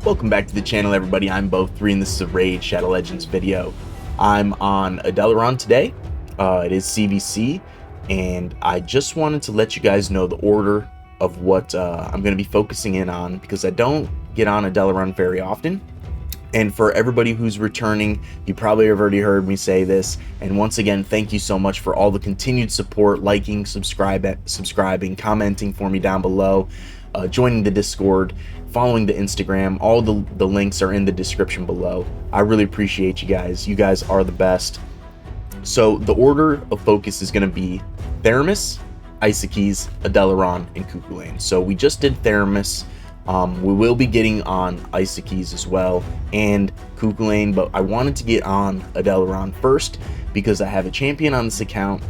Welcome back to the channel, everybody. I'm Bo3 and this is a Raid Shadow Legends video. I'm on Adelyron today. It is CVC, and I just wanted to let you guys know the order of what I'm going to be focusing in on, because I don't get on Adelyron very often. And for everybody who's returning, you probably have already heard me say this. And once again, thank you so much for all the continued support, liking, subscribing, commenting for me down below, joining the Discord, following the Instagram. All the links are in the description below. I really appreciate you guys. You guys are the best. So the order of focus is going to be Theramis, Isakis, Adelyron, and Cuckoo Lane. So we just did Theramis. We will be getting on Isakis as well and Cuckoo Lane, but I wanted to get on Adelyron first because I have a champion on this account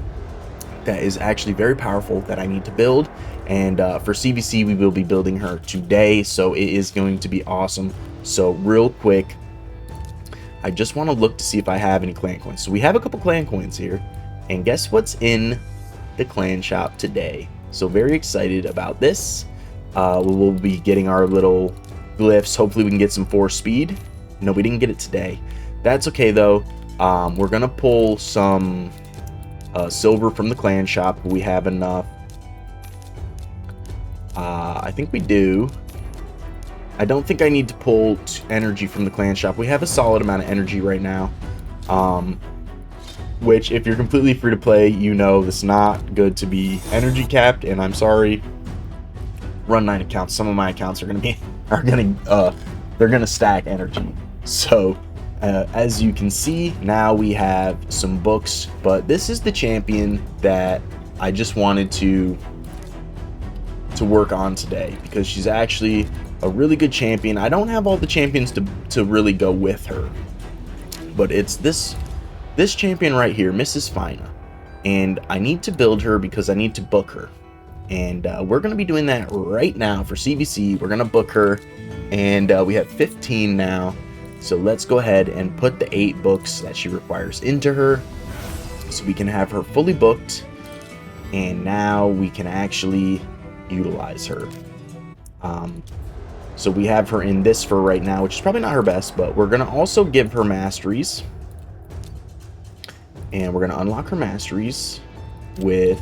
that is actually very powerful that I need to build, and for CVC we will be building her today, so it is going to be awesome. So real quick, I just want to look to see if I have any clan coins. So we have a couple clan coins here, and guess what's in the clan shop today? So very excited about this. We will be getting our little glyphs. Hopefully we can get some 4 speed. No, we didn't get it today. That's okay though. We're gonna pull some silver from the clan shop. We have enough. I think we do. I don't think I need to pull energy from the clan shop. We have a solid amount of energy right now. Which, if you're completely free to play, you know it's not good to be energy capped, and I'm sorry. Run 9 accounts. Some of my accounts are they're gonna stack energy. So as you can see, now we have some books, but this is the champion that I just wanted to work on today because she's actually a really good champion. I don't have all the champions to really go with her, but it's this champion right here, Mrs. Fina, and I need to build her because I need to book her. And we're going to be doing that right now for CVC. We're going to book her, and we have 15 now. So let's go ahead and put the 8 books that she requires into her so we can have her fully booked, and now we can actually utilize her. So we have her in this for right now, which is probably not her best, but we're going to also give her masteries, and we're going to unlock her masteries with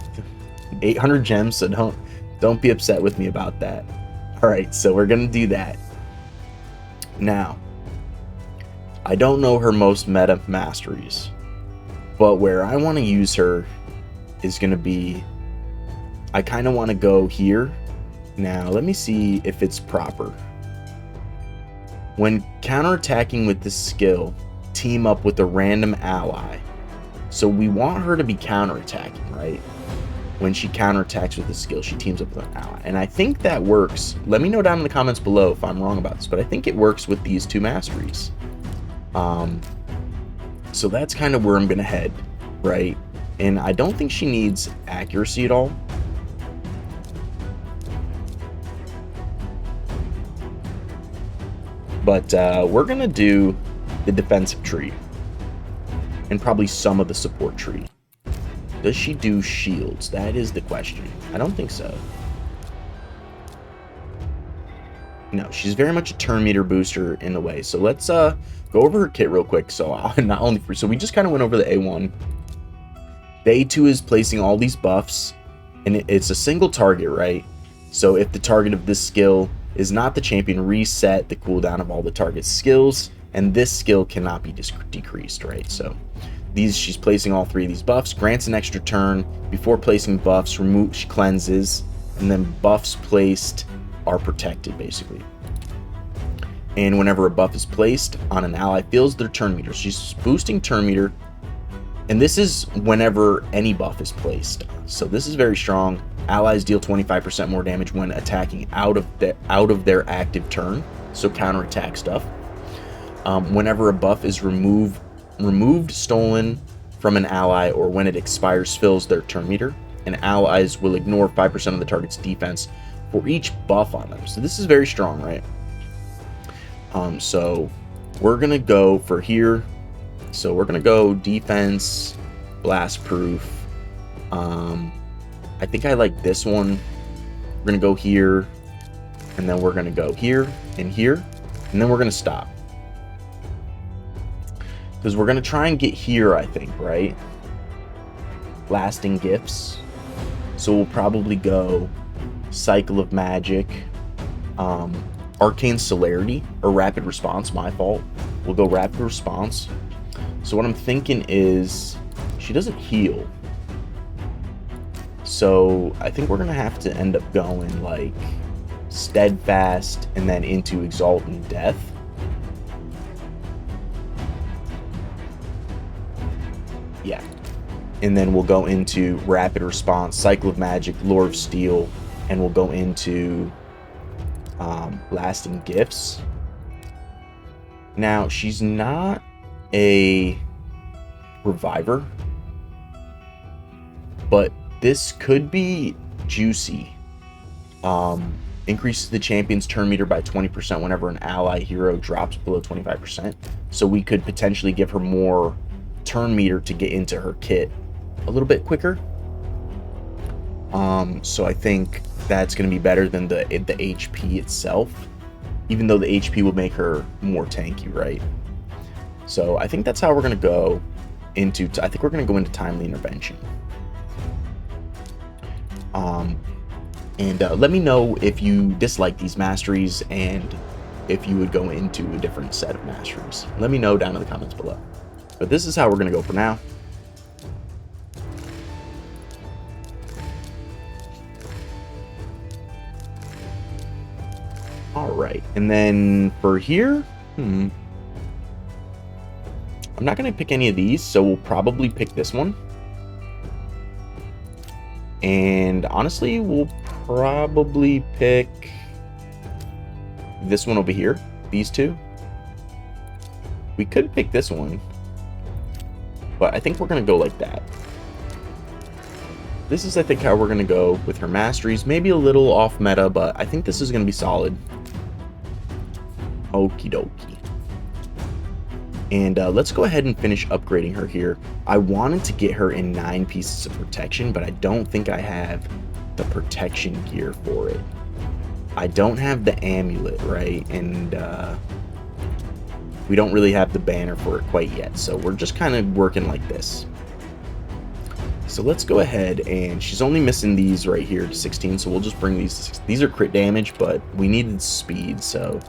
800 gems, so don't be upset with me about that. All right, so we're gonna do that. Now, I don't know her most meta masteries, but where I want to use her is gonna be, I kind of want to go here. Now let me see if it's proper. When counterattacking with this skill, team up with a random ally. So we want her to be counterattacking, right? When she counterattacks with the skill, she teams up with an ally. And I think that works. Let me know down in the comments below if I'm wrong about this, but I think it works with these 2 masteries. So that's kind of where I'm going to head, right? And I don't think she needs accuracy at all. But we're going to do the defensive tree and probably some of the support tree. Does she do shields? That is the question. I don't think so. No, she's very much a turn meter booster in a way. So let's go over her kit real quick. So not only for, so we just kind of went over the A1. The A2 is placing all these buffs, and it's a single target, right? So if the target of this skill is not the champion, reset the cooldown of all the target's skills, and this skill cannot be decreased, right? So she's placing all 3 of these buffs, grants an extra turn. Before placing buffs, she cleanses, and then buffs placed are protected, basically. And whenever a buff is placed on an ally, fills their turn meter. She's boosting turn meter, and this is whenever any buff is placed. So this is very strong. Allies deal 25% more damage when attacking out of their active turn, so counterattack stuff. Whenever a buff is removed, stolen from an ally, or when it expires, fills their turn meter, and allies will ignore 5% of the target's defense for each buff on them. So this is very strong, right? So we're gonna go for here. So we're gonna go defense, blast proof. I think I like this one. We're gonna go here, and then we're gonna go here and here. And then we're going to stop. Because we're going to try and get here, I think, right? Lasting gifts. So we'll probably go Cycle of Magic, Arcane Celerity, or Rapid Response, my fault. We'll go Rapid Response. So what I'm thinking is, she doesn't heal. So I think we're going to have to end up going like Steadfast and then into Exaltant Death. Yeah. And then we'll go into Rapid Response, Cycle of Magic, Lure of Steel, and we'll go into Lasting Gifts. Now, she's not a Reviver, but this could be juicy. Increases the champion's turn meter by 20% whenever an ally hero drops below 25%. So we could potentially give her more turn meter to get into her kit a little bit quicker. So I think that's going to be better than the HP itself, even though the HP will make her more tanky, right? So I think that's how we're going to go into, I think we're going to go into Timely Intervention. And let me know if you dislike these masteries and if you would go into a different set of masteries. Let me know down in the comments below. But this is how we're going to go for now. Alright, and then for here, I'm not going to pick any of these, so we'll probably pick this one. And honestly, we'll probably pick this one over here, these two. We could pick this one, but I think we're going to go like that. This is, I think, how we're going to go with her masteries. Maybe a little off meta, but I think this is going to be solid. Okie dokie. And let's go ahead and finish upgrading her here. I wanted to get her in 9 pieces of protection, but I don't think I have the protection gear for it. I don't have the amulet, right? And we don't really have the banner for it quite yet. So we're just kind of working like this. So let's go ahead, and she's only missing these right here to 16. So we'll just bring these. These are crit damage, but we needed speed. So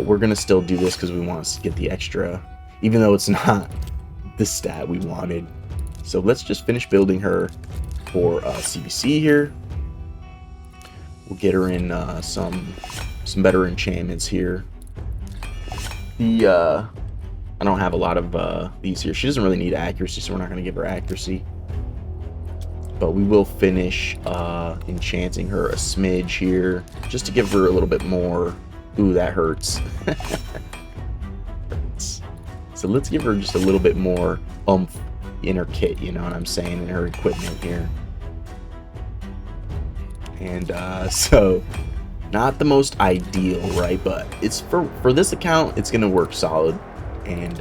we're going to still do this because we want to get the extra, even though it's not the stat we wanted. So let's just finish building her for CBC here. We'll get her in some better enchantments here. I don't have a lot of these here. She doesn't really need accuracy, so we're not going to give her accuracy. But we will finish enchanting her a smidge here, just to give her a little bit more. Ooh, that hurts. So let's give her just a little bit more oomph in her kit, you know what I'm saying, in her equipment here. And so not the most ideal, right? But it's for this account, it's gonna work solid. And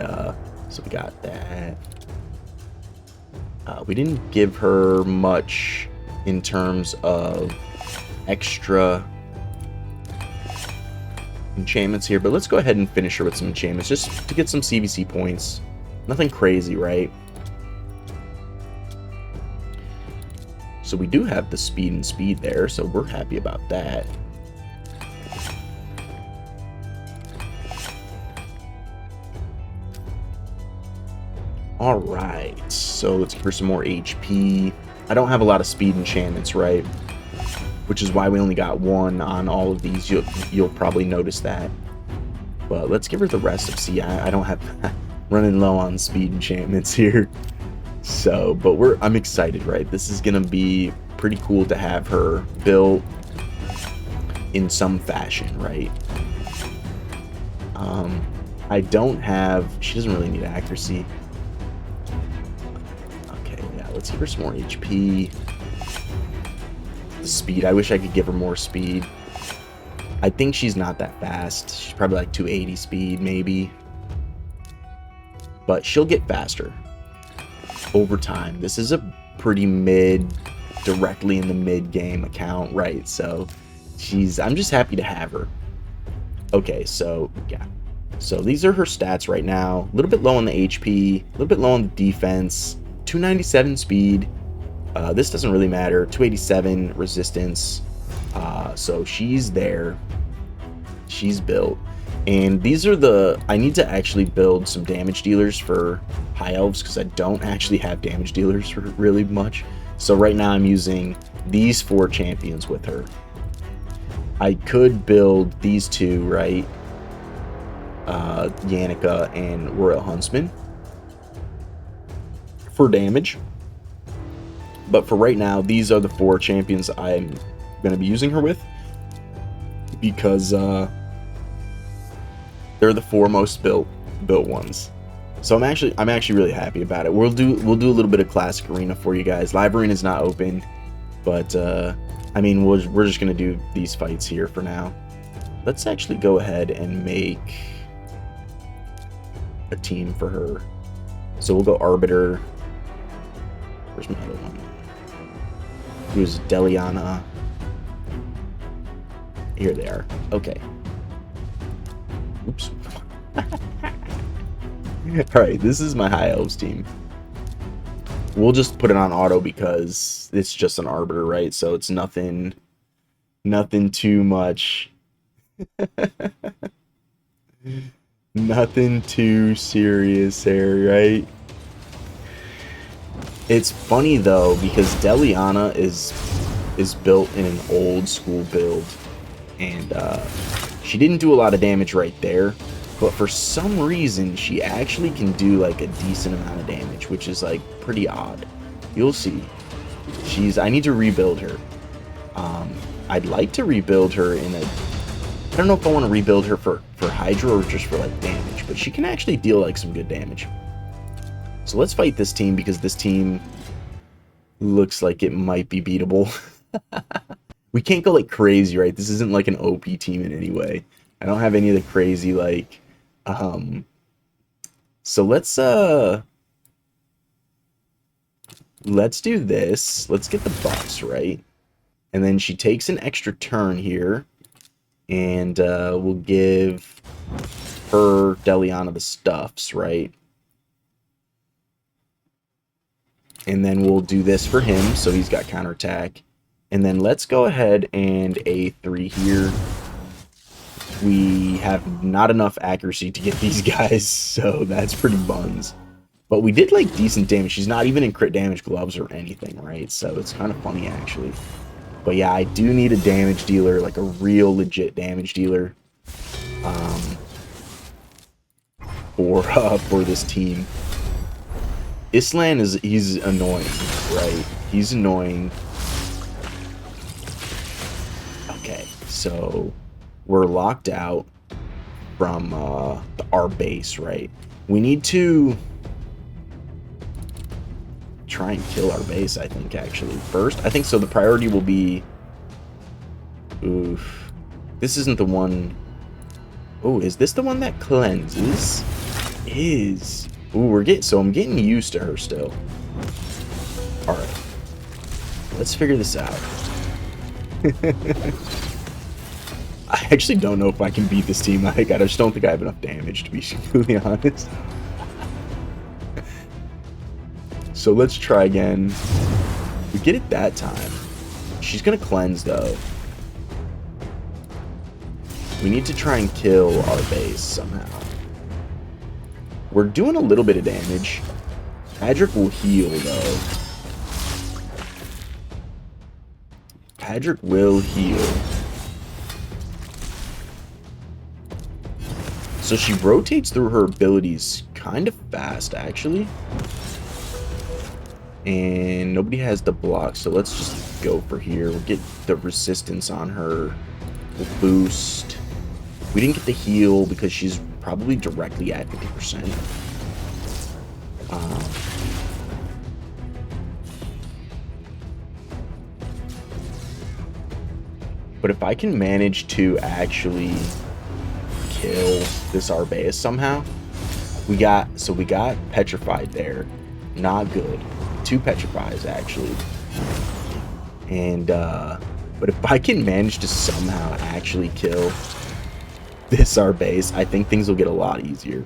so we got that. We didn't give her much in terms of extra enchantments here, but let's go ahead and finish her with some enchantments just to get some CVC points. Nothing crazy, right? So we do have the speed there, so we're happy about that. All right, so let's give her some more HP. I don't have a lot of speed enchantments, right? Which is why we only got 1 on all of these. You'll probably notice that. But let's give her the rest of I don't have running low on speed enchantments here. So, but I'm excited, right? This is gonna be pretty cool to have her built in some fashion, right? I don't have. She doesn't really need accuracy. Okay, yeah. Let's give her some more HP. Speed. I wish I could give her more speed. I think she's not that fast. She's probably like 280 speed, maybe. But she'll get faster over time. This is a pretty directly in the mid game account, right? So I'm just happy to have her. Okay, so yeah. So these are her stats right now. A little bit low on the HP, a little bit low on the defense, 297 speed. This doesn't really matter. 287 resistance. So she's there. She's built. And these are the... I need to actually build some damage dealers for high elves because I don't actually have damage dealers for really much. So right now I'm using these 4 champions with her. I could build these 2, right? Yannicka and Royal Huntsman for damage. But for right now, these are the 4 champions I'm going to be using her with because they're the 4 most built ones. So I'm actually really happy about it. We'll do a little bit of classic arena for you guys. Live arena is not open, but I mean we're just gonna do these fights here for now. Let's actually go ahead and make a team for her. So we'll go Arbiter. Where's my other one? Who's Adelyron? Here they are. Okay. Oops. Alright, this is my High Elves team. We'll just put it on auto because it's just an Arbiter, right? So it's nothing too much. Nothing too serious there, right? It's funny though because Adelyron is built in an old school build, and she didn't do a lot of damage right there, but for some reason she actually can do like a decent amount of damage, which is like pretty odd. You'll see. I need to rebuild her. I'd like to rebuild her in a... I don't know if I want to rebuild her for Hydra or just for like damage, but she can actually deal like some good damage. So let's fight this team because this team looks like it might be beatable. We can't go like crazy, right? This isn't like an OP team in any way. I don't have any of the crazy like so let's do this. Let's get the buffs, right? And then she takes an extra turn here, and we'll give her Adelyron the stuffs, right? And then we'll do this for him, so he's got counterattack. And then let's go ahead and A3 here. We have not enough accuracy to get these guys, so that's pretty buns. But we did like decent damage. She's not even in crit damage gloves or anything, right? So it's kind of funny actually. But yeah, I do need a damage dealer, like a real legit damage dealer, for this team. Islan he's annoying, right? He's annoying. Okay, so we're locked out from our base, right? We need to try and kill our base, I think, actually. First, I think so. The priority will be... Oof. This isn't the one... Oh, is this the one that cleanses? Is... Ooh, so I'm getting used to her still. Alright. Let's figure this out. I actually don't know if I can beat this team. I just don't think I have enough damage, to be completely honest. So let's try again. We get it that time. She's gonna cleanse, though. We need to try and kill our base somehow. We're doing a little bit of damage. Patrick will heal, though. Patrick will heal. So she rotates through her abilities kind of fast, actually. And nobody has the block, so let's just go for here. We'll get the resistance on her. We'll boost. We didn't get the heal because she's probably directly at 50%. But if I can manage to actually kill this Arbaeus somehow, we got petrified there. Not good. 2 petrifies actually. And but if I can manage to somehow actually kill this our base, I think things will get a lot easier.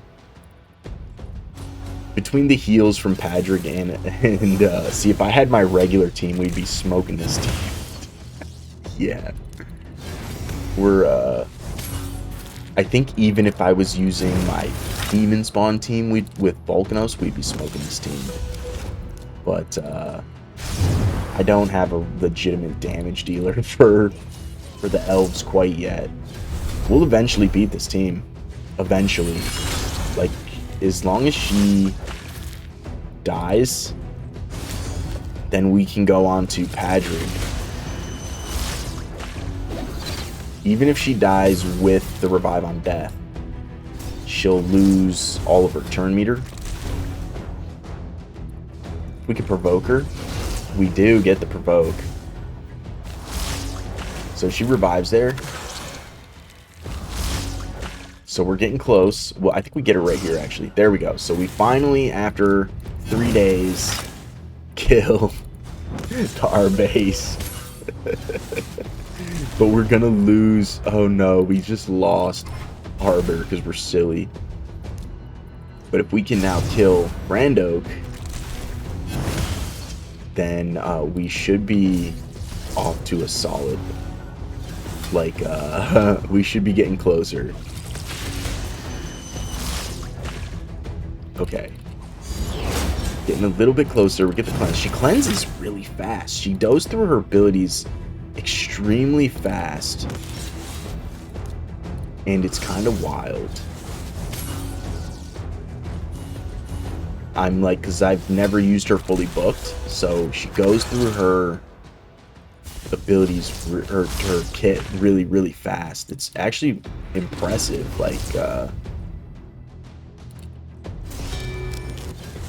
Between the heals from Patrick and see, if I had my regular team, we'd be smoking this team. Yeah. We're, I think even if I was using my demon spawn team with Volcanos, we'd be smoking this team. But, I don't have a legitimate damage dealer for the elves quite yet. We'll eventually beat this team. Eventually. Like, as long as she dies, then we can go on to Patrick. Even if she dies with the revive on death, she'll lose all of her turn meter. We can provoke her. We do get the provoke. So she revives there. So we're getting close. Well, I think we get her right here, actually. There we go. So we finally, after 3 days, kill our base. But we're gonna lose. Oh no, we just lost Harbor because we're silly. But if we can now kill Brandoak, then we should be off to a solid. Like, we should be getting closer. Okay. Getting a little bit closer. We get the cleanse. She cleanses really fast. She goes through her abilities extremely fast. And it's kind of wild. I'm like, because I've never used her fully booked. So she goes through her abilities, her kit really, really fast. It's actually impressive. Like,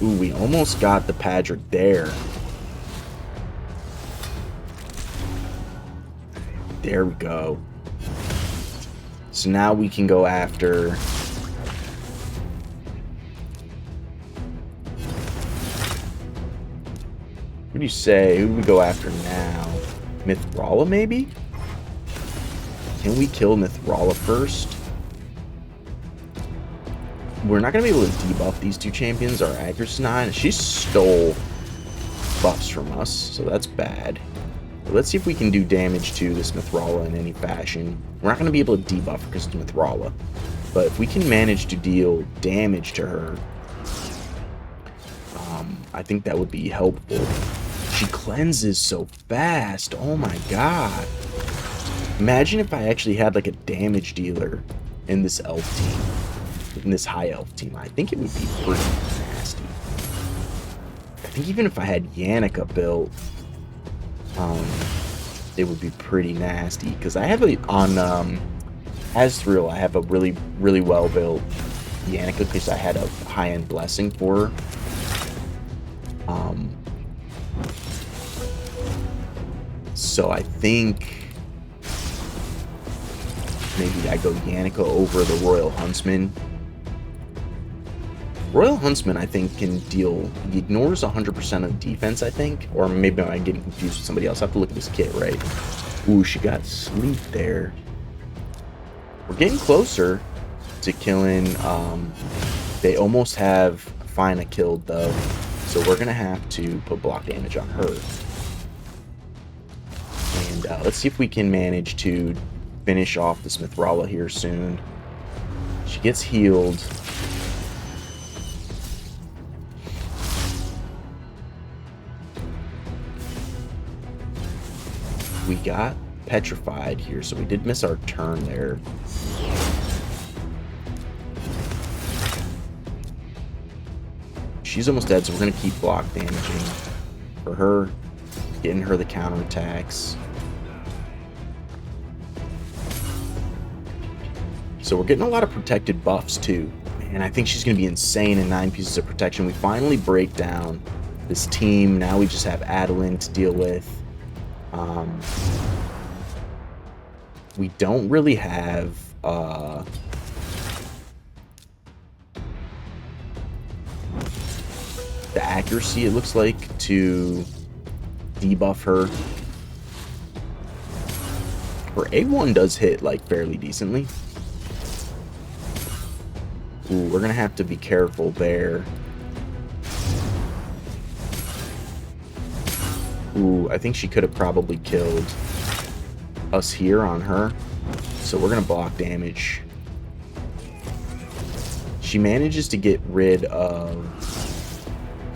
ooh, we almost got the Patrick there. There we go. So now we can go after... What do you say? Who do we go after now? Mithrala, maybe? Can we kill Mithrala first? We're not going to be able to debuff these two champions. Our accuracy 9. She stole buffs from us, so that's bad. But let's see if we can do damage to this Mithrala in any fashion. We're not going to be able to debuff her because it's Mithrala. But if we can manage to deal damage to her, I think that would be helpful. She cleanses so fast. Oh my god. Imagine if I actually had like a damage dealer in this elf team. In this high elf team. I think it would be pretty nasty. I think even if I had Yannicka built, it would be pretty nasty. Because I have on Azrael, I have a really, really well built Yannicka because I had a high-end blessing for her. So I think maybe I go Yannicka over the Royal Huntsman. Royal Huntsman, I think, can deal... He ignores 100% of defense, I think. Or maybe I'm getting confused with somebody else. I have to look at this kit, right? Ooh, she got sleep there. We're getting closer to killing... they almost have Fina killed, though. So we're going to have to put block damage on her. And let's see if we can manage to finish off this Mithrala here soon. She gets healed. We got petrified here, so we did miss our turn there. She's almost dead, so we're going to keep block damaging for her, getting her the counterattacks. So we're getting a lot of protected buffs too. Man, I think she's going to be insane in 9 pieces of protection. We finally break down this team. Now we just have Adelyron to deal with. We don't really have... the accuracy, it looks like, to debuff her. Her A1 does hit, like, fairly decently. Ooh, we're gonna have to be careful there. Ooh, I think she could have probably killed us here on her. So we're gonna block damage. She manages to get rid of...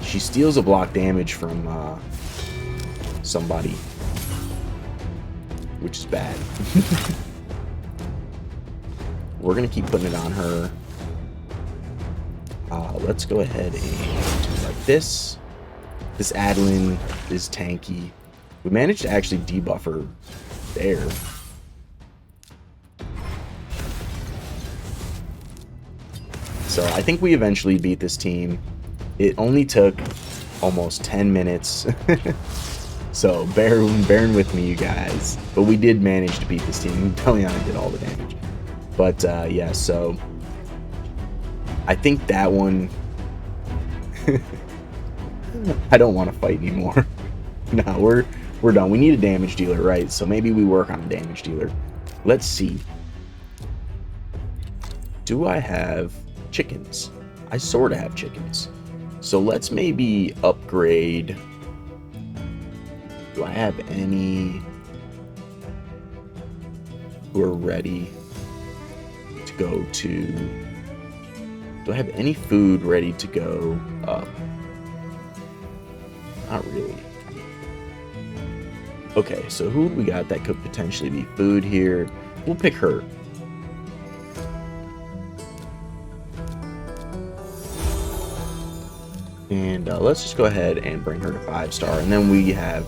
She steals a block damage from somebody, which is bad. We're gonna keep putting it on her. Let's go ahead and do like this. This Adelyron is tanky. We managed to actually debuff her there. So I think we eventually beat this team. It only took almost 10 minutes. So bearing with me, you guys. But we did manage to beat this team. Adelyron did all the damage. But yeah, so I think that one... I don't want to fight anymore. No, we're done. We need a damage dealer, right? So maybe we work on a damage dealer. Let's see. Do I have chickens? I sort of have chickens. So let's maybe upgrade. Do I have any who are ready to go to... Do I have any food ready to go up? Not really. Okay, so who we got that could potentially be food here? We'll pick her. And let's just go ahead and bring her to 5-star. And then we have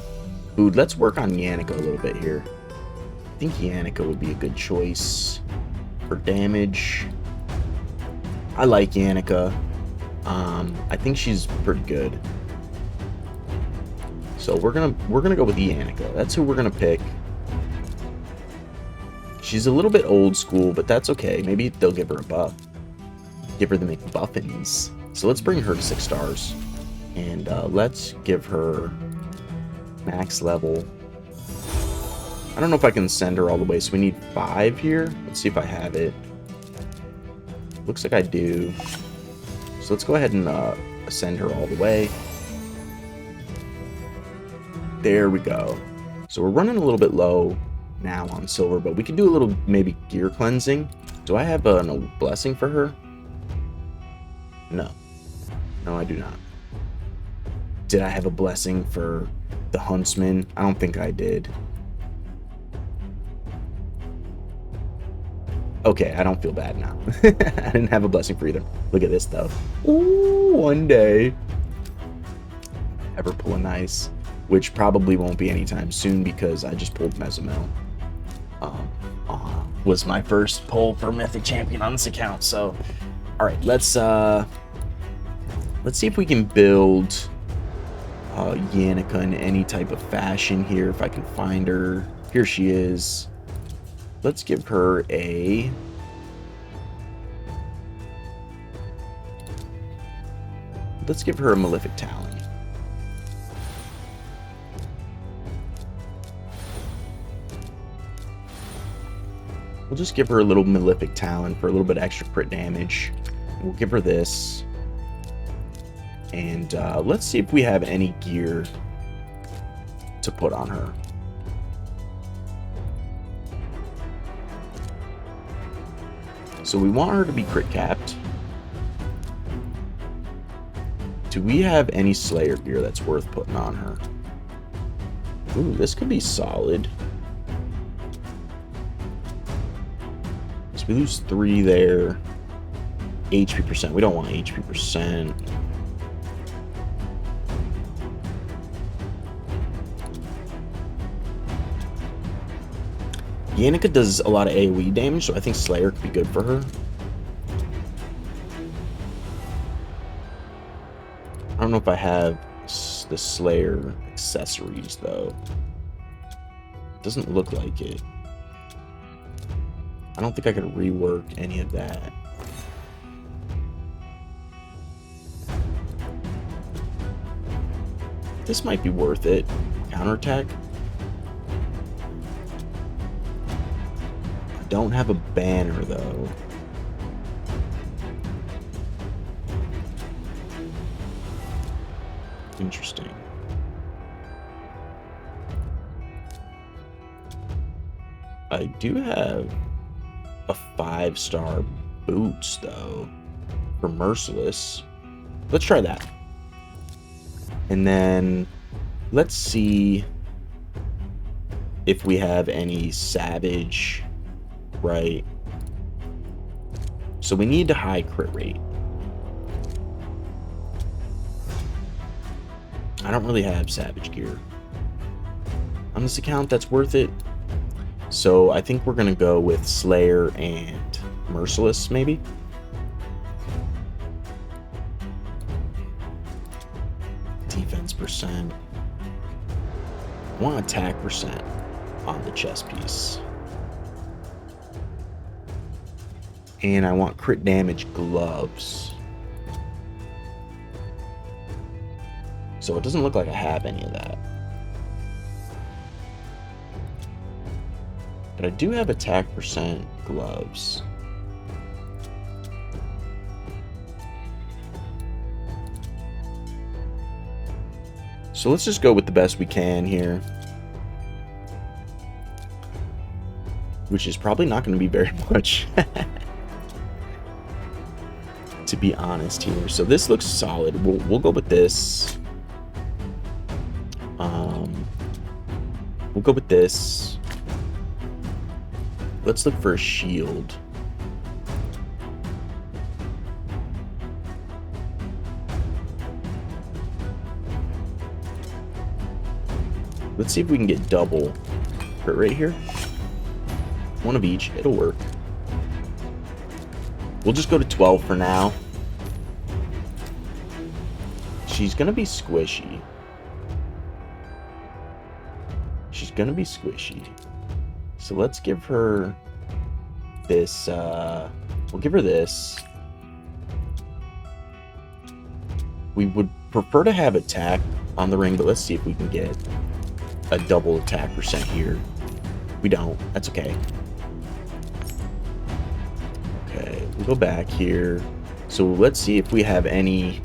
food. Let's work on Yannicka a little bit here. I think Yannicka would be a good choice for damage. I like Yannicka. I think she's pretty good. So we're gonna go with Yannicka. That's who we're gonna pick. She's a little bit old school, but that's okay. Maybe they'll give her a buff. Give her the McBuffins. So let's bring her to 6 stars. And let's give her max level. I don't know if I can send her all the way, so we need 5 here. Let's see if I have it. Looks like I do. So let's go ahead and send her all the way. There we go. So we're running a little bit low now on silver, but we can do a little maybe gear cleansing. Do I have a blessing for her? No. No, I do not. Did I have a blessing for the huntsman? I don't think I did. Okay, I don't feel bad now. I didn't have a blessing for either. Look at this, though. Ooh, one day. Ever pull a nice, which probably won't be anytime soon because I just pulled Mesomel. Was my first pull for Mythic Champion on this account. So, all right, let's see if we can build Yannicka in any type of fashion here. If I can find her, here she is. Let's give her a... Let's give her a Malefic Talon. We'll just give her a little Malefic Talon for a little bit extra crit damage. We'll give her this. And let's see if we have any gear to put on her. So we want her to be crit capped. Do we have any Slayer gear that's worth putting on her? Ooh, this could be solid. So we lose 3 there. HP percent. We don't want HP percent. Yannicka does a lot of AoE damage, so I think Slayer could be good for her. I don't know if I have the Slayer accessories, though. Doesn't look like it. I don't think I could rework any of that. This might be worth it. Counterattack. I don't have a banner, though. Interesting. I do have a 5-star boots, though, for Merciless. Let's try that. And then let's see if we have any Savage, right? So we need a high crit rate. I don't really have Savage gear on this account that's worth it. So I think we're going to go with Slayer and Merciless, maybe. Defense percent. I want attack percent on the chest piece. And I want crit damage gloves. So it doesn't look like I have any of that. But I do have attack percent gloves. So let's just go with the best we can here. Which is probably not going to be very much. To be honest here. So this looks solid. We'll go with this. We'll go with this. Let's look for a shield. Let's see if we can get double crit rate here. One of each. It'll work. We'll just go to 12 for now. She's going to be squishy. She's going to be squishy. So let's give her this. We'll give her this. We would prefer to have attack on the ring, but let's see if we can get a double attack percent here. We don't. That's okay. Okay, we'll go back here. So let's see if we have any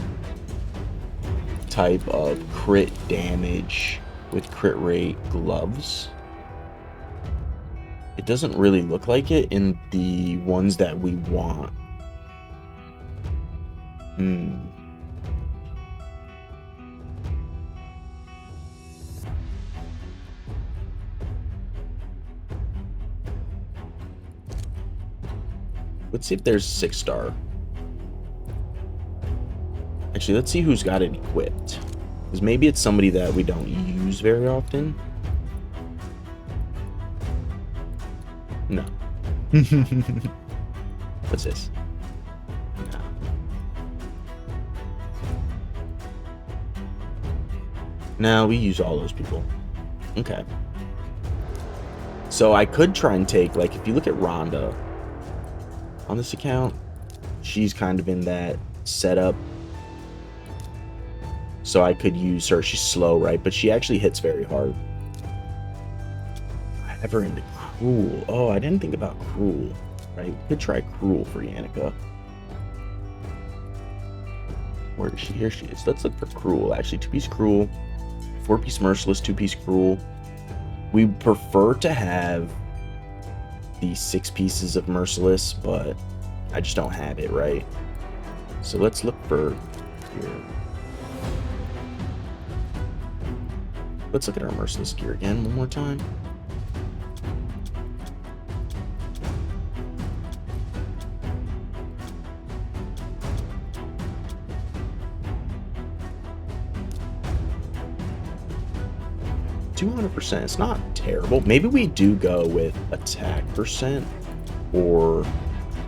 type of crit damage with crit rate gloves. It doesn't really look like it in the ones that we want. Let's see if there's 6-star. Actually, let's see who's got it equipped. Because maybe it's somebody that we don't use very often. No. What's this? No. No, we use all those people. Okay. So I could try and take, like, if you look at Rhonda on this account, she's kind of in that setup. So I could use her. She's slow, right? But she actually hits very hard. I have her into Cruel. Oh, I didn't think about Cruel. Right? We could try Cruel for Yannicka. Where is she? Here she is. Let's look for Cruel. Actually, 2-piece Cruel. 4-piece Merciless, 2-piece Cruel. We prefer to have the 6 pieces of Merciless, but I just don't have it, right? So let's look for here. Let's look at our Merciless gear again one more time. %. It's not terrible. Maybe we do go with attack percent, or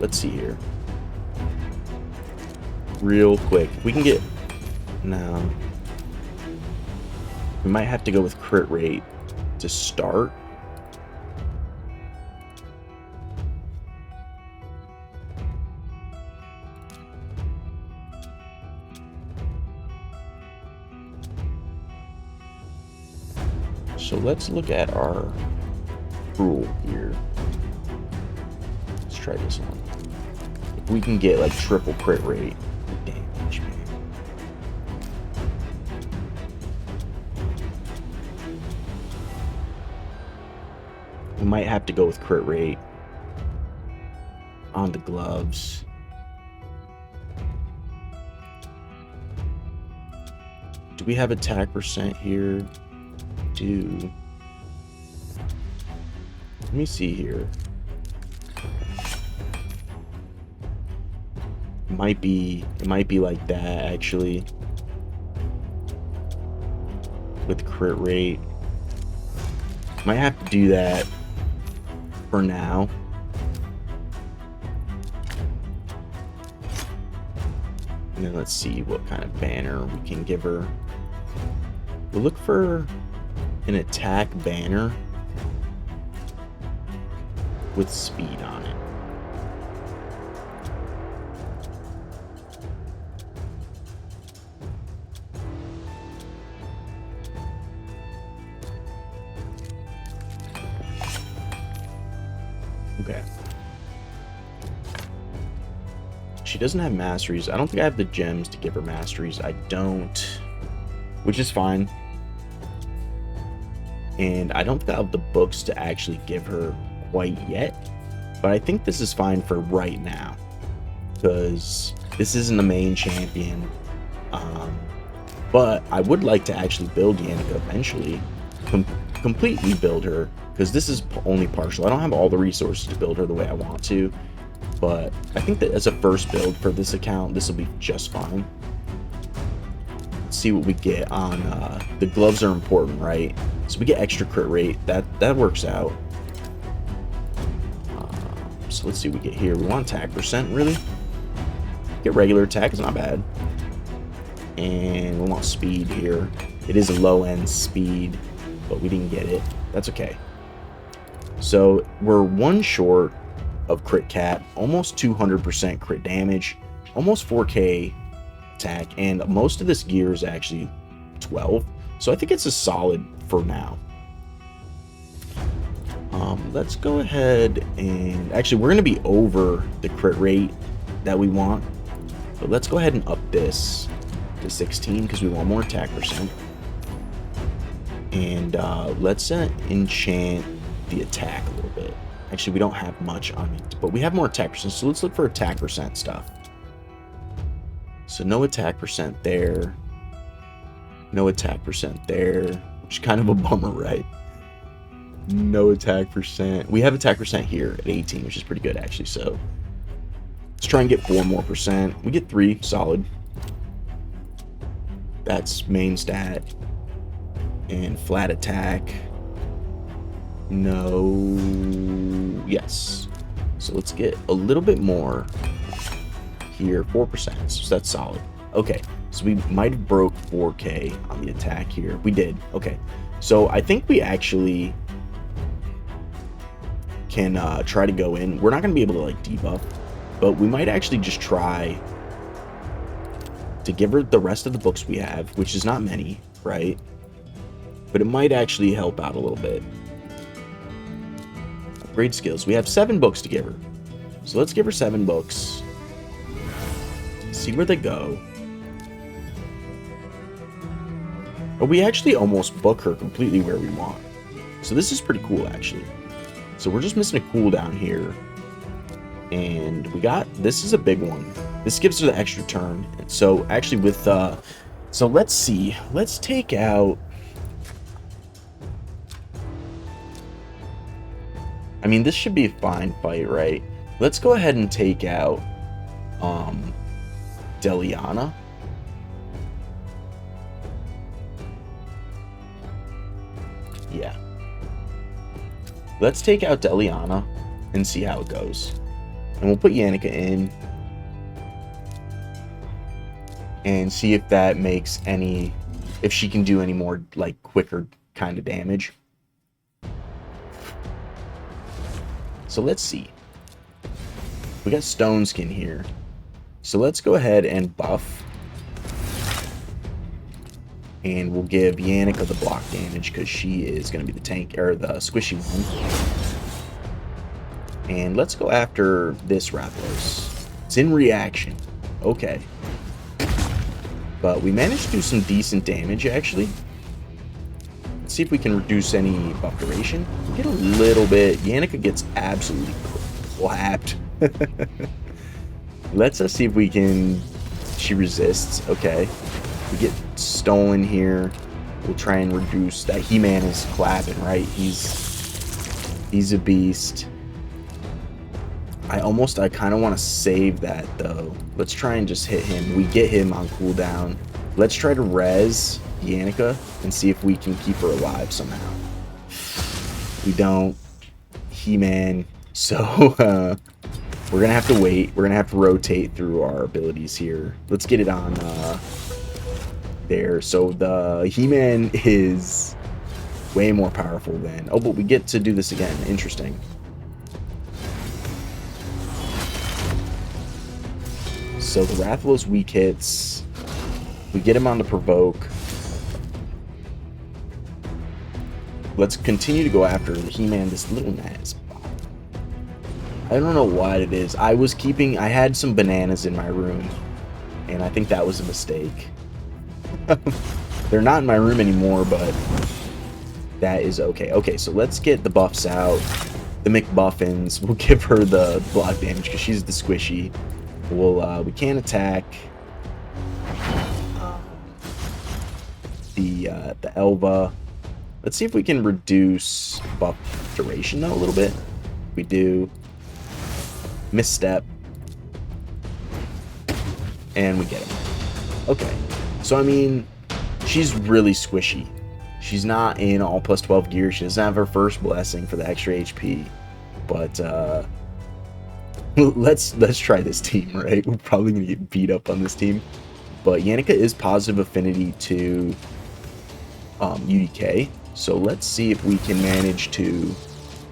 let's see here. Real quick, we can get no. We might have to go with crit rate to start. So let's look at our Cruel here. Let's try this one. If we can get like triple crit rate damage, man. might have to go with crit rate on the gloves. Do we have attack percent here? Do. Let me see here. It might be like that actually. With crit rate. Might have to do that for now. And then let's see what kind of banner we can give her. We'll look for an attack banner with speed on it. Okay. She doesn't have masteries. I don't think I have the gems to give her masteries. I don't. Which is fine. And I don't think I have the books to actually give her quite yet. But I think this is fine for right now. Because this isn't the main champion. But I would like to actually build Yannicka eventually. Completely build her. Because this is only partial. I don't have all the resources to build her the way I want to. But I think that as a first build for this account, this will be just fine. Let's see what we get on... the gloves are important, right? So we get extra crit rate. That works out. So let's see what we get here. We want attack percent, really? Get regular attack, it's not bad. And we want speed here. It is a low-end speed, but we didn't get it. That's okay. So we're one short of crit cap, almost 200% crit damage, almost 4k attack, and most of this gear is actually 12. So I think it's a solid for now. Let's go ahead and actually we're going to be over the crit rate that we want. But let's go ahead and up this to 16 because we want more attack percent. And let's enchant the attack a little bit. Actually, we don't have much on it, but we have more attack percent. So let's look for attack percent stuff. So no attack percent there. No attack percent there, which is kind of a bummer, right? No attack percent. We have attack percent here at 18, which is pretty good actually. So let's try and get 4 more percent. We get 3, solid. That's main stat. And flat attack. No. Yes. So let's get a little bit more here. 4%. So that's solid. Okay. So we might have broke 4k on the attack here. We did. Okay. So I think we actually can try to go in. We're not going to be able to like debuff, but we might actually just try to give her the rest of the books we have, which is not many, right? But it might actually help out a little bit. Upgrade skills. We have 7 books to give her. So let's give her 7 books. See where they go. But we actually almost book her completely where we want. So this is pretty cool, actually. So we're just missing a cooldown here. And we got... This is a big one. This gives her the extra turn. And so actually with... So let's see. Let's take out... I mean, this should be a fine fight, right? Let's go ahead and take out Adelyron. Yeah. Let's take out Adelyron and see how it goes. And we'll put Yannicka in. And see if that makes any... If she can do any more, like, quicker kind of damage. So let's see. We got Stone Skin here. So let's go ahead and buff. And we'll give Yannicka the block damage because she is going to be the tank, or the squishy one. And let's go after this Rathalos. It's in reaction. Okay. But we managed to do some decent damage, actually. Let's see if we can reduce any buff duration. We get a little bit. Yannicka gets absolutely clapped. Let's see if we can... She resists. Okay. We get stolen here. We'll try and reduce that. He-Man is clapping, right? He's a beast. I kind of want to save that, though. Let's try and just hit him. We get him on cooldown. Let's try to res Yannicka and see if we can keep her alive somehow. We don't. He-Man. So, we're going to have to wait. We're going to have to rotate through our abilities here. Let's get it on there. So, the He-Man is way more powerful than... Oh, but we get to do this again. Interesting. So, the Rathlow's weak hits. We get him on the provoke. Let's continue to go after the He-Man, this little Naz. I don't know what it is. I had some bananas in my room, and I think that was a mistake. They're not in my room anymore, but that is okay. Okay, so let's get the buffs out. The McBuffins. We'll give her the block damage because she's the squishy. We can't attack the Elva. Let's see if we can reduce buff duration though a little bit. We do. Misstep. And we get him. Okay. So I mean, she's really squishy. She's not in all plus 12 gear. She doesn't have her first blessing for the extra HP. But let's try this team, right? We're probably gonna get beat up on this team. But Yannicka is positive affinity to UDK. So let's see if we can manage to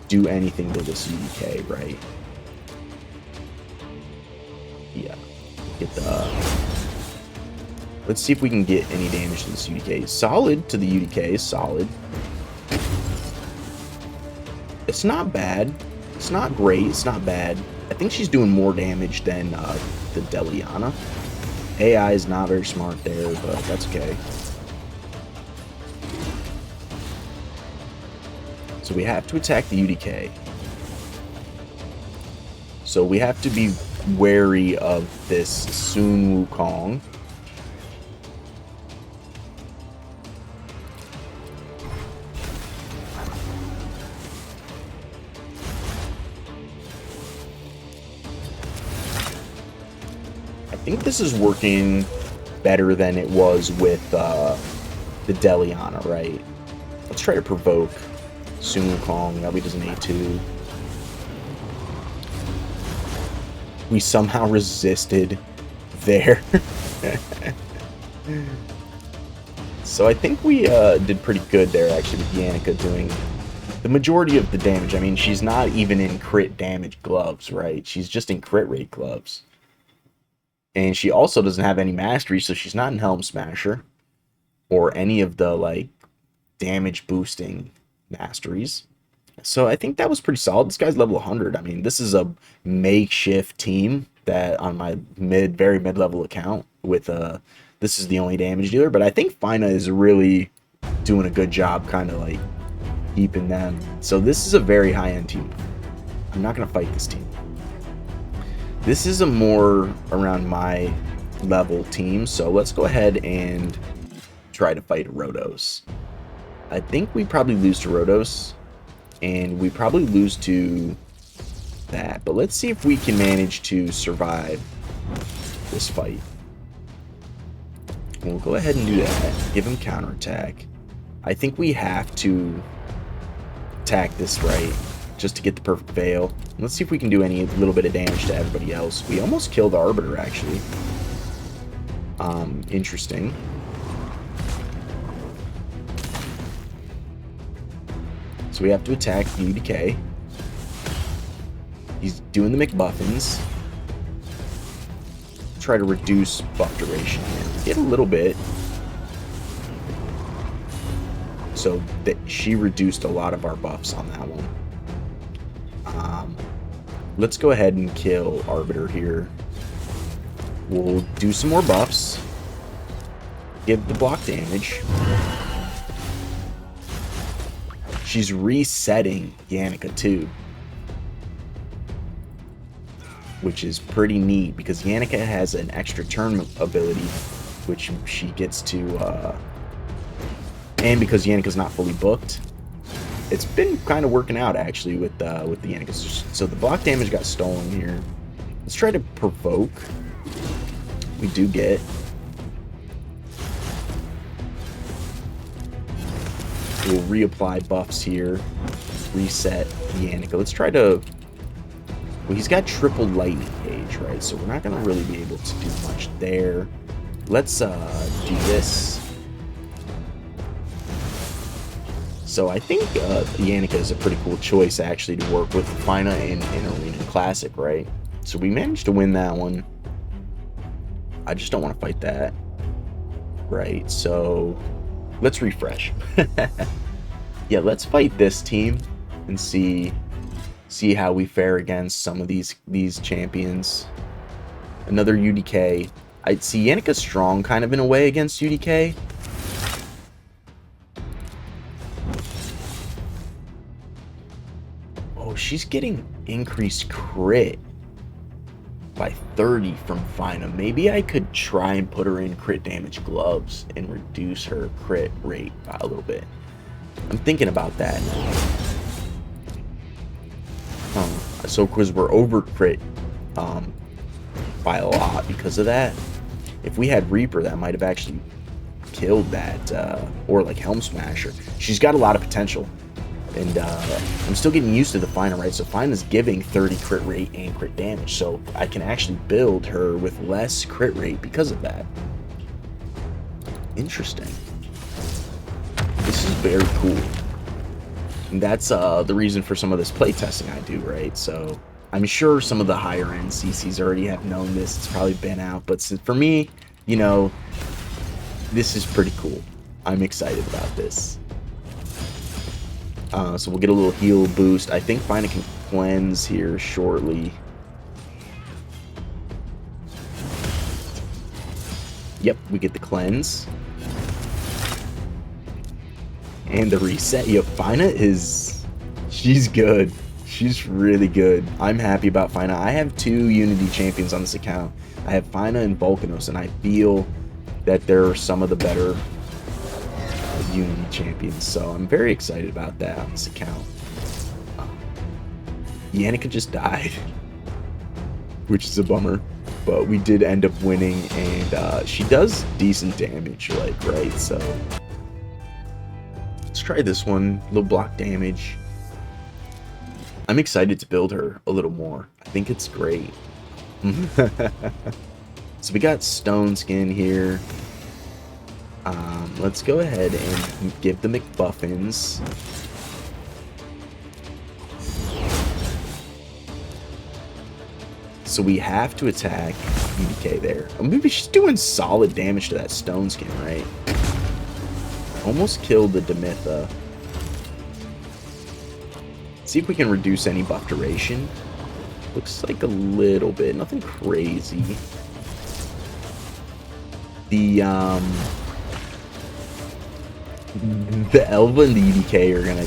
do anything to this UDK, right? Yeah. Get the... Let's see if we can get any damage to this UDK. Solid to the UDK. Solid. It's not bad. It's not great. It's not bad. I think she's doing more damage than the Adelyron. AI is not very smart there, but that's okay. So we have to attack the UDK. So we have to be wary of this Sun Wukong. I think this is working better than it was with the Adelyron, right? Let's try to provoke Sun Wukong. That way does an A2. We somehow resisted there. So I think we did pretty good there, actually, with Yannicka doing the majority of the damage. I mean, she's not even in crit damage gloves, right? She's just in crit rate gloves. And she also doesn't have any mastery, so she's not in Helm Smasher or any of the, like, damage boosting masteries. So I think that was pretty solid. This guy's level 100. I mean, this is a makeshift team that on my very mid-level account with this is the only damage dealer, but I think Fina is really doing a good job kind of like keeping them. So this is a very high-end team. I'm not going to fight this team. This is a more around my level team, so let's go ahead and try to fight Rodos. I think we probably lose to Rodos, and we probably lose to that, but let's see if we can manage to survive this fight. We'll go ahead and do that. Give him counterattack. I think we have to attack this right just to get the perfect veil. Let's see if we can do any little bit of damage to everybody else. We almost killed Arbiter, actually. Interesting. So we have to attack UDK. He's doing the McBuffins. Try to reduce buff duration here. Get a little bit. So that she reduced a lot of our buffs on that one. Let's go ahead and kill Arbiter here. We'll do some more buffs. Give the block damage. she's resetting Yannicka too, which is pretty neat because Yannicka has an extra turn ability, which she gets to, and because Yannicka's not fully booked, it's been kind of working out actually with the Yannicka. So the block damage got stolen here. Let's try to provoke. We do get. We'll reapply buffs here. Reset Yannicka. Let's try to. Well, he's got triple lightning gauge, right? So we're not gonna really be able to do much there. Let's do this. So I think Yannicka is a pretty cool choice actually to work with Fina in Arena Classic, right? So we managed to win that one. I just don't want to fight that. Right, so let's refresh. Yeah, let's fight this team and see how we fare against some of these champions. Another UDK. I'd see Yannicka strong kind of in a way against UDK. Oh, she's getting increased crit by 30 from Fina. Maybe I could try and put her in crit damage gloves and reduce her crit rate by a little bit. I'm thinking about that. So because we're over crit by a lot because of that. If we had Reaper, that might have actually killed that, or like Helm Smasher. She's got a lot of potential. And I'm still getting used to the Fina, right? So Fina's giving 30 crit rate and crit damage. So I can actually build her with less crit rate because of that. Interesting. This is very cool. And that's the reason for some of this playtesting I do, right? So I'm sure some of the higher end CCs already have known this. It's probably been out. But for me, you know, this is pretty cool. I'm excited about this. So we'll get a little heal boost. I think Fina can cleanse here shortly. Yep, we get the cleanse. And the reset. Yep, Fina is... she's good. She's really good. I'm happy about Fina. I have 2 Unity champions on this account. I have Fina and Volcanos, and I feel that they're some of the better Unity champions, so I'm very excited about that on this account. Yannicka just died, which is a bummer, but we did end up winning, and she does decent damage, like, right? So let's try this one. Little block damage. I'm excited to build her a little more. I think it's great. So we got Stone Skin here. Let's go ahead and give the McBuffins. So we have to attack UDK there. Maybe she's doing solid damage to that Stone Skin, right? Almost killed the Demitha. See if we can reduce any buff duration. Looks like a little bit, nothing crazy. The Elva and the EDK are gonna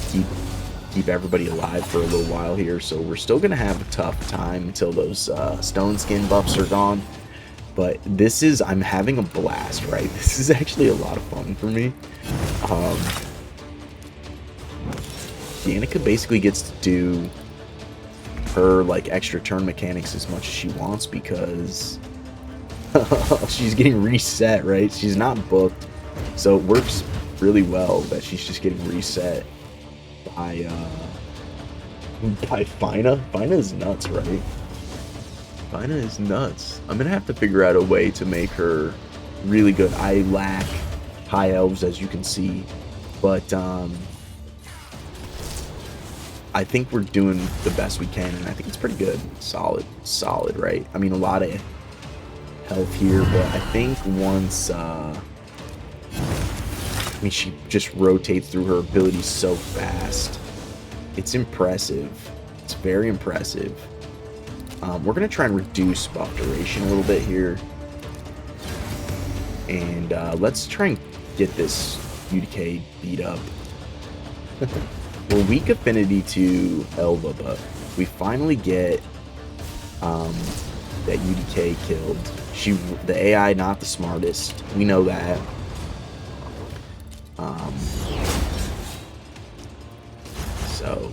keep everybody alive for a little while here, so we're still gonna have a tough time until those Stone Skin buffs are gone. But this is, I'm having a blast, right? This is actually a lot of fun for me. Yannicka basically gets to do her like extra turn mechanics as much as she wants because she's getting reset, right? She's not booked, so it works really well that she's just getting reset by Fina. Fina is nuts, right? Fina is nuts. I'm gonna have to figure out a way to make her really good. I lack high elves, as you can see, but I think we're doing the best we can, and I think it's pretty good. Solid, right? I mean, a lot of health here, but I think once I mean, she just rotates through her abilities so fast. It's impressive. It's very impressive. We're gonna try and reduce buff duration a little bit here, and let's try and get this UDK beat up. we're weak affinity to Elva, but we finally get that UDK killed. The AI not the smartest. We know that. So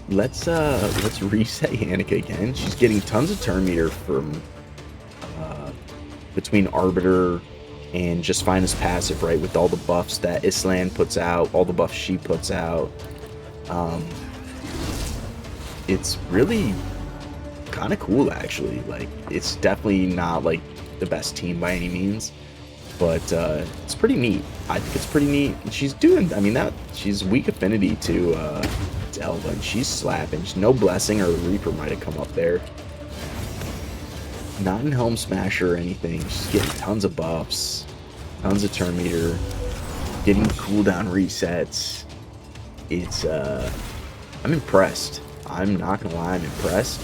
let's reset Yannicka again. She's getting tons of turn meter from between Arbiter and just Finest passive, right? With all the buffs that Islan puts out, all the buffs she puts out. It's really kind of cool, actually. Like, it's definitely not like the best team by any means, but it's pretty neat. I think it's pretty neat. And she's doing, I mean, she's weak affinity to Elva, and she's slapping. No blessing, or Reaper might have come up there. Not in Helm Smasher or anything. She's getting tons of buffs, tons of turn meter, getting cooldown resets. It's I'm impressed. I'm not gonna lie, I'm impressed.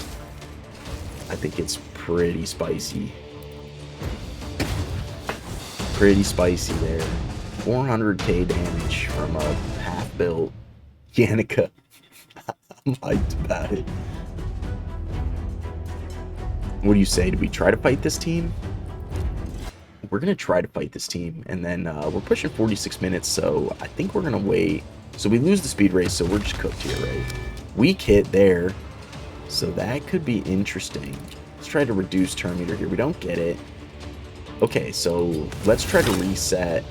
I think it's pretty spicy. Pretty spicy there. 400k damage from a half-built Yannicka. I'm hyped about it. What do you say? Do we try to fight this team? We're going to try to fight this team. And then we're pushing 46 minutes, so I think we're going to wait. So we lose the speed race, so we're just cooked here, right? Weak hit there. So that could be interesting. Let's try to reduce turn meter here. We don't get it. Okay, so let's try to reset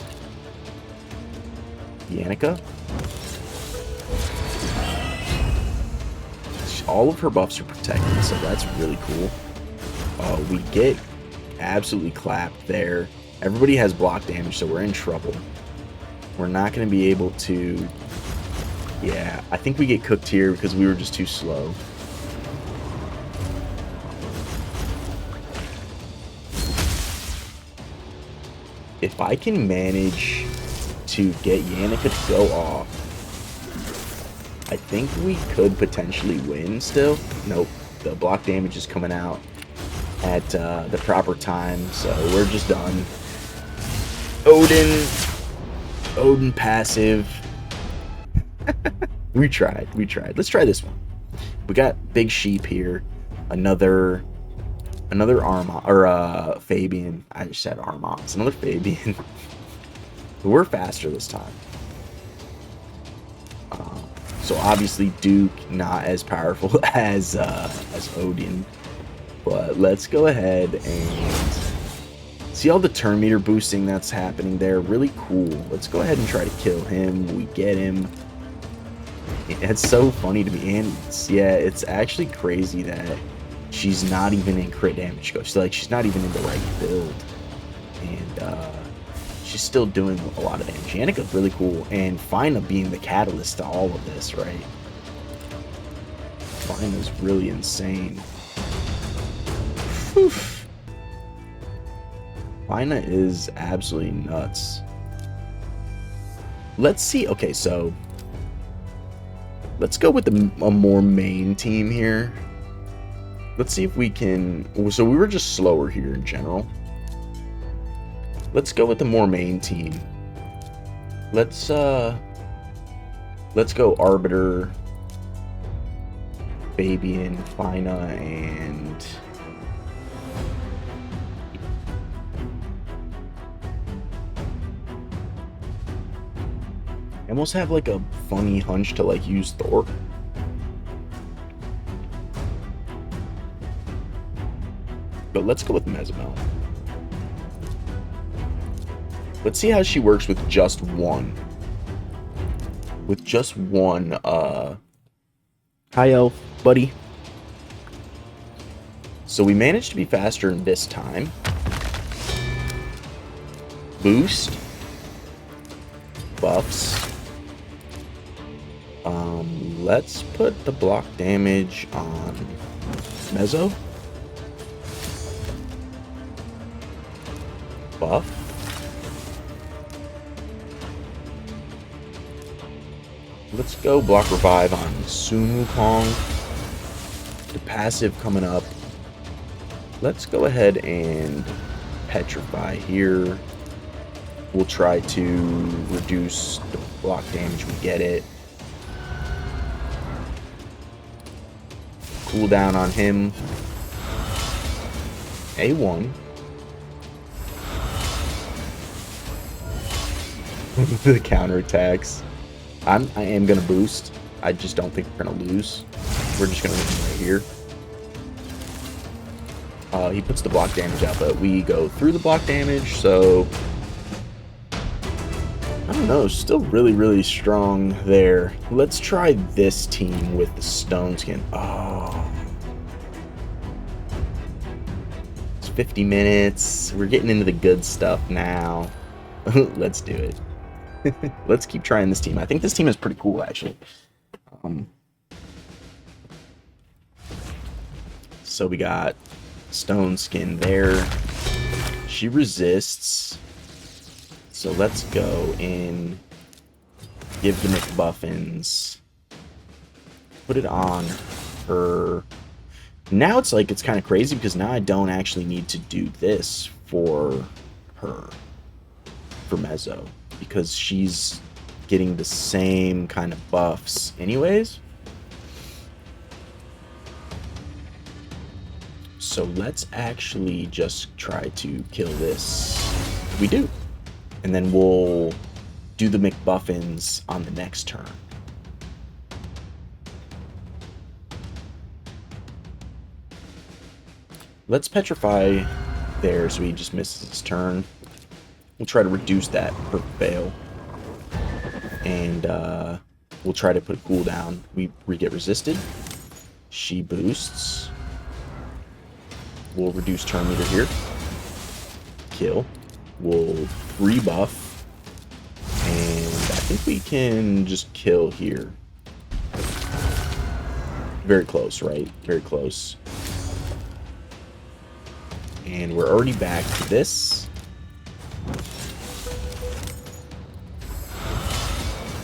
Yannicka. All of her buffs are protected, so that's really cool. We get absolutely clapped there. Everybody has block damage, so we're in trouble. We're not going to be able to... Yeah, I think we get cooked here because we were just too slow. If I can manage to get Yannicka to go off, I think we could potentially win still. Nope, the block damage is coming out at the proper time, so we're just done. Odin passive. we tried. Let's try this one. We got Big Sheep here. Another Armand, or Fabian. I just said Armand. It's another Fabian. We're faster this time. So obviously Duke not as powerful as Odin. But let's go ahead and see all the turn meter boosting that's happening there. Really cool. Let's go ahead and try to kill him. We get him. It's so funny to me. And it's actually crazy that she's not even in crit damage go. She's not even in the right build. And she's still doing a lot of damage. Yannicka's really cool. And Fina being the catalyst to all of this, right? Fina's really insane. Oof. Fina is absolutely nuts. Let's see. Okay, so let's go with a more main team here. Let's see if we can... So we were just slower here in general. Let's go with the more main team. Let's go Arbiter, Fabian, Fina, and... I almost have like a funny hunch to like use Thor. But let's go with Mezamel. Let's see how she works with just one. With just one, Hi, Elf, buddy. So we managed to be faster in this time. Boost. Buffs. Let's put the block damage on Mezzo. Buff. Let's go block revive on Sun Wukong. The passive coming up. Let's go ahead and petrify here. We'll try to reduce the block damage, we get it. Cooldown on him. A1. The counterattacks. I am gonna boost. I just don't think we're gonna lose. We're just gonna win right here. He puts the block damage out, but we go through the block damage, so I don't know, still really, really strong there. Let's try this team with the stone skin. Oh. It's 50 minutes. We're getting into the good stuff now. Let's do it. Let's keep trying this team. I think this team is pretty cool, actually. So we got stone skin there. She resists. So let's go in, give the McBuffins, put it on her. Now it's like, it's kind of crazy because now I don't actually need to do this for her, for Mezzo, because she's getting the same kind of buffs anyways. So let's actually just try to kill this. We do. And then we'll do the McBuffins on the next turn. Let's petrify there so he just misses his turn. We'll try to reduce that per fail. And we'll try to put a cooldown. We get resisted. She boosts. We'll reduce turn meter here. Kill. We'll rebuff. And I think we can just kill here. Very close, right? Very close. And we're already back to this.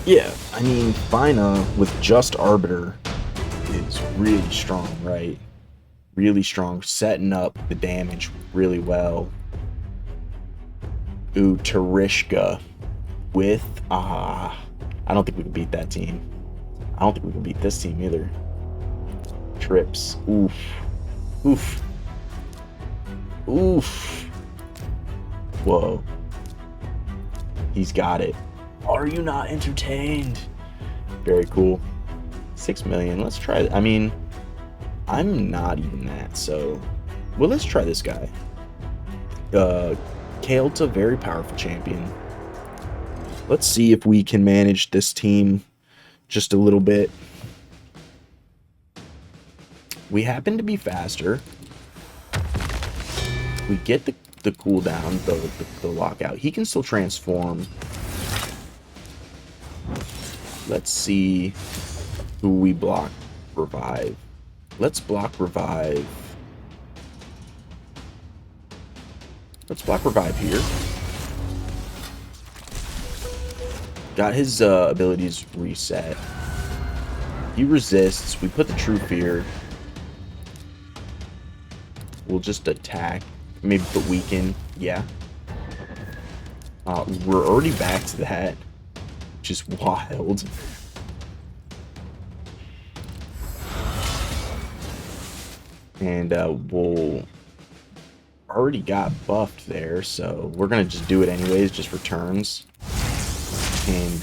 Yeah, I mean, Fina with just Arbiter is really strong, right? Really strong, setting up the damage really well. Ooh, Terishka with... I don't think we can beat that team. I don't think we can beat this team either. Trips. Oof. Oof. Oof. Whoa. He's got it. Are you not entertained? Very cool. 6 million. Let's try it. I mean, I'm not even that, so... Well, let's try this guy. Kael'ta, very powerful champion. Let's see if we can manage this team just a little bit. We happen to be faster. We get the cooldown, the lockout. He can still transform. Let's see who we block revive. Let's block revive. Let's block revive here. Got his abilities reset. He resists. We put the True Fear. We'll just attack. Maybe put weaken. Yeah. We're already back to that. Which is wild. And we'll... already got buffed there, so we're gonna just do it anyways, just for turns. And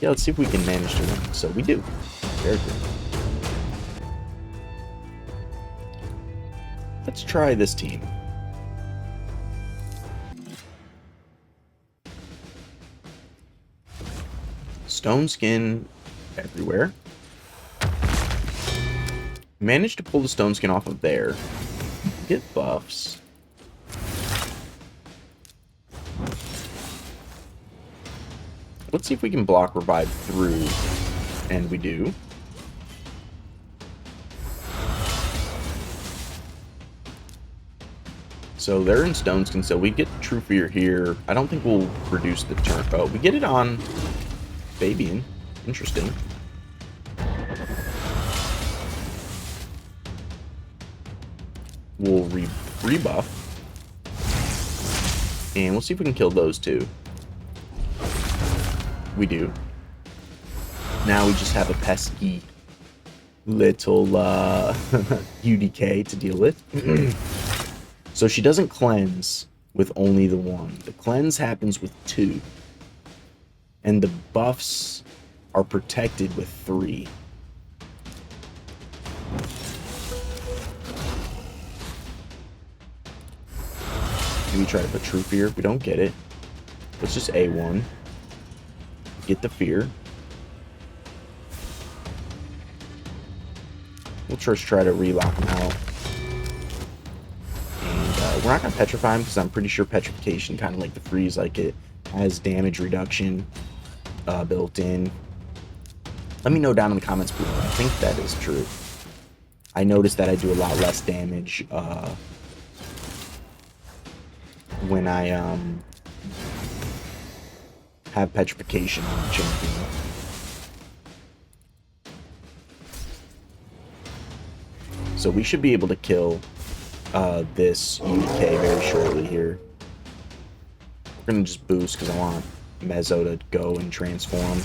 yeah, let's see if we can manage to win. So we do. Very good. Let's try this team. Stone skin everywhere. Managed to pull the stone skin off of there. Get buffs. Let's see if we can block revive through. And we do. So they're in stone skin, so we get True Fear here. I don't think we'll reduce the turn. Oh, we get it on Fabian. Interesting. We'll rebuff. And we'll see if we can kill those two. We do. Now we just have a pesky little UDK to deal with. So she doesn't cleanse with only the 1. The cleanse happens with 2. And the buffs are protected with 3. Do we try to put True Fear? We don't get it. Let's just A1. Get the fear. We'll just try to relock him out. And we're not going to petrify him because I'm pretty sure petrification, kind of like the freeze, like it has damage reduction built in. Let me know down in the comments below. I think that is true. I noticed that I do a lot less damage when I have petrification on the champion. So we should be able to kill this UDK very shortly here. We're going to just boost because I want Mezzo to go and transform.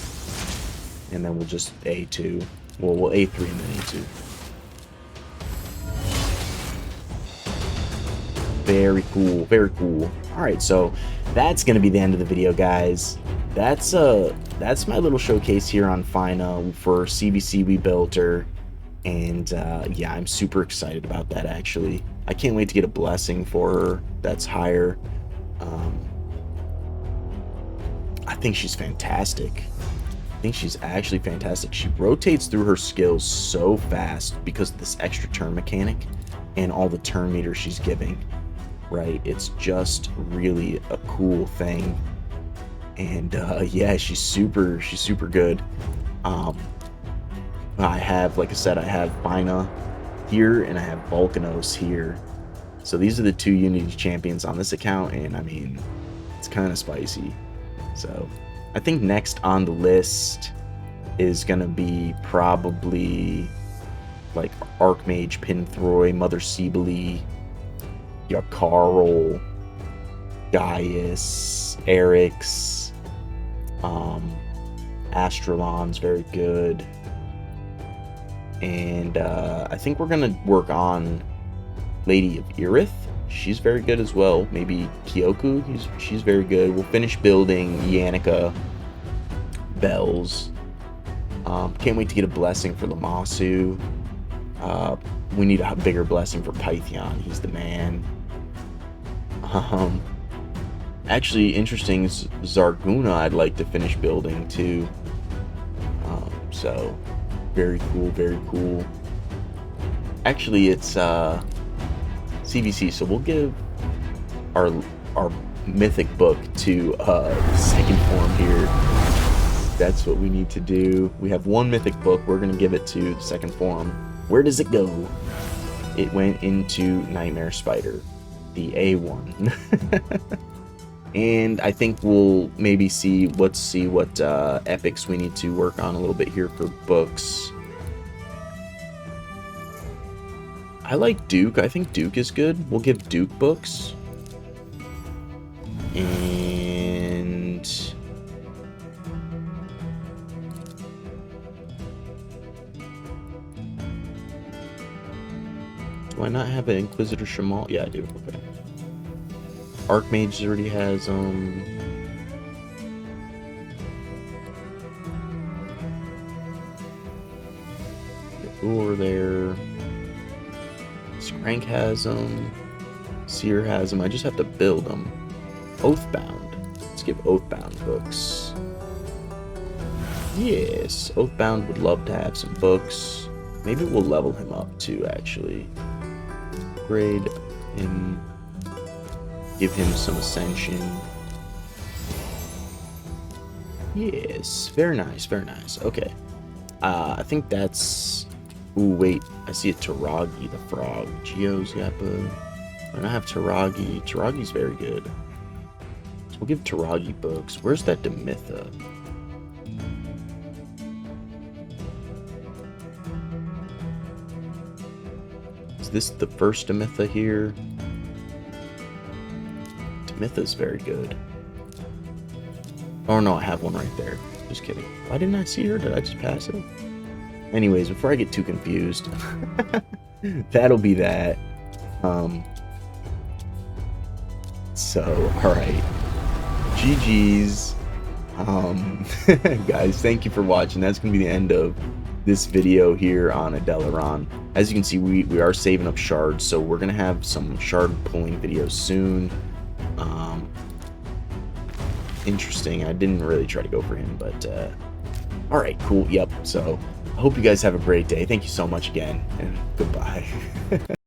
And then we'll just A2. Well, we'll A3 and then A2. Very cool. Very cool. Alright, so that's going to be the end of the video, guys. That's my little showcase here on Fina for CVC. We built her. And yeah, I'm super excited about that, actually. I can't wait to get a blessing for her that's higher. I think she's fantastic. I think she's actually fantastic. She rotates through her skills so fast because of this extra turn mechanic and all the turn meters she's giving, right? It's just really a cool thing. And yeah, she's super good. I have, like I said, I have Fina here and I have Volcanos here. So these are the 2 Unity champions on this account, and I mean, it's kind of spicy. So I think next on the list is gonna be probably like Archmage Pinthroy, Mother Sibylle, Yakarl, Gaius, Eric's, Astralon's very good. And I think we're going to work on Lady of Irith. She's very good as well. Maybe Kyoku. She's very good. We'll finish building Yannicka, Bells. Can't wait to get a blessing for Lamasu. We need a bigger blessing for Pythion. He's the man. Actually, interesting, Zarguna I'd like to finish building too. So... very cool, very cool. Actually, it's CVC, so we'll give our mythic book to second form here. That's what we need to do. We have 1 mythic book. We're going to give it to the second form. Where does it go? It went into Nightmare Spider, the A1. And I think we'll maybe see what epics we need to work on a little bit here for books. I like Duke. I think Duke is good. We'll give Duke books. And... do I not have an Inquisitor Shamal? Yeah, I do. Okay. Archmage already has Or there. Skrank has them. Seer has them. I just have to build them. Oathbound. Let's give Oathbound books. Yes, Oathbound would love to have some books. Maybe we'll level him up too, actually. Upgrade him. Give him some ascension. Yes, very nice, very nice. Okay. I think that's... ooh, wait. I see a Taragi, the frog. Geo's Yappa. And I have Taragi. Taragi's very good. So we'll give Taragi books. Where's that Demitha? Is this the first Demitha here? Demitha's very good. Oh no, I have one right there. Just kidding. Why didn't I see her? Did I just pass it? Anyways, before I get too confused, that'll be that. So, alright. GG's. Guys, thank you for watching. That's going to be the end of this video here on Adelyron. As you can see, we are saving up shards, so we're going to have some shard pulling videos soon. Interesting. I didn't really try to go for him, but alright, cool. Yep. So I hope you guys have a great day. Thank you so much again, and goodbye.